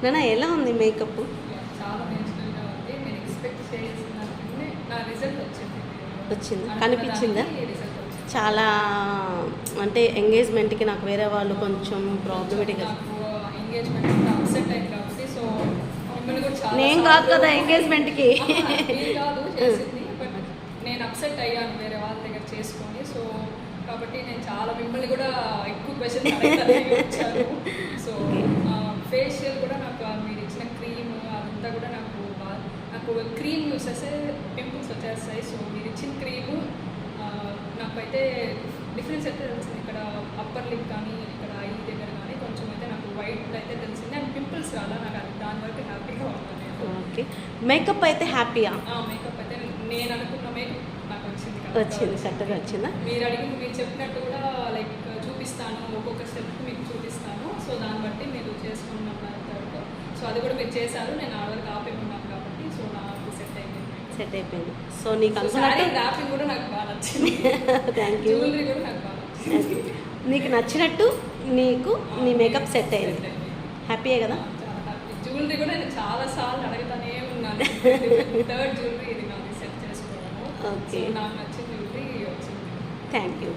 నాన్న ఎలా ఉంది మేకప్? చాలా నేచురల్గా ఉంది. నేను ఎక్స్పెక్ట్ చేసిన దానికన్నా నా రిజల్ట్ వచ్చిందా? కనిపించిందా? రిజల్ట్ వచ్చింది. చాలా అంటే ఎంగేజ్మెంట్కి నాకు వేరే వాళ్ళు కొంచెం ప్రాబ్లమేటిక్. నాకు ఎంగేజ్మెంట్ అప్సెట్ అయింది కాబట్టి సో మిమ్మల్ని కూడా చాలా నేను కాదు కదా ఎంగేజ్మెంట్కి. మీరు కాదు చేసింది, బట్ నేను అప్సెట్ అయ్యాను వేరే వాళ్ళ దగ్గర చేసుకొని. సో కాబట్టి నేను చాలా మిమ్మల్ని కూడా ఎక్కువ క్వశ్చన్స్ అడగడానికి వచ్చాను. సో ఫేషియల్ కూడా నాకు మీరు ఇచ్చిన క్రీమ్ అదంతా కూడా నాకు క్రీమ్ యూస్ చేస్తే పింపుల్స్ వచ్చేస్తాయి. సో మీరు ఇచ్చిన క్రీము నాకైతే డిఫరెన్స్ అయితే తెలిసింది. ఇక్కడ అప్పర్ లిప్ కానీ ఇక్కడ ఐ దగ్గర కానీ కొంచెం అయితే నాకు వైట్ అయితే తెలిసింది. అండ్ పింపుల్స్ రాలా నాకు అది దాని వరకు హ్యాపీగా ఉన్నాను. ఓకే, మేకప్ అయితే హ్యాపీయా? మేకప్ అయితే నేను అనుకున్న మేకప్ నాకు వచ్చింది. చక్కగా వచ్చిందా? మీరు చెప్పినట్టు కూడా లైక్ చూపిస్తాను, ఒక్కొక్క స్టెప్ మీకు చూపిస్తాను. సో దాన్ని బట్టి మీరు చేసుకున్నాను తర్వాత. సో అది కూడా మీరు చేశారు. నేను ఆర్డర్ కాపీ ఉన్నాను కాబట్టి సో నాకు సెట్ అయిపోయింది. సో నీకు అనుకున్నట్టు ర్యాపింగ్ కూడా నాకు బాగా నచ్చింది. Thank you. జ్యువెలరీ కూడా నాకు బాగా నచ్చింది. నీకు నచ్చినట్టు నీకు నీ మేకప్ సెట్ అయింది. హ్యాపీయే కదా? చాలా హ్యాపీ. జ్యువెలరీ కూడా నేను చాలాసార్లు అడుగుతానే ఉన్నాను. థర్డ్ జ్యువెలరీ ఇది నాకు సెట్ చేసుకోవడము. ఓకే, నాకు నచ్చిన జ్యువెలరీ వచ్చింది. Thank you.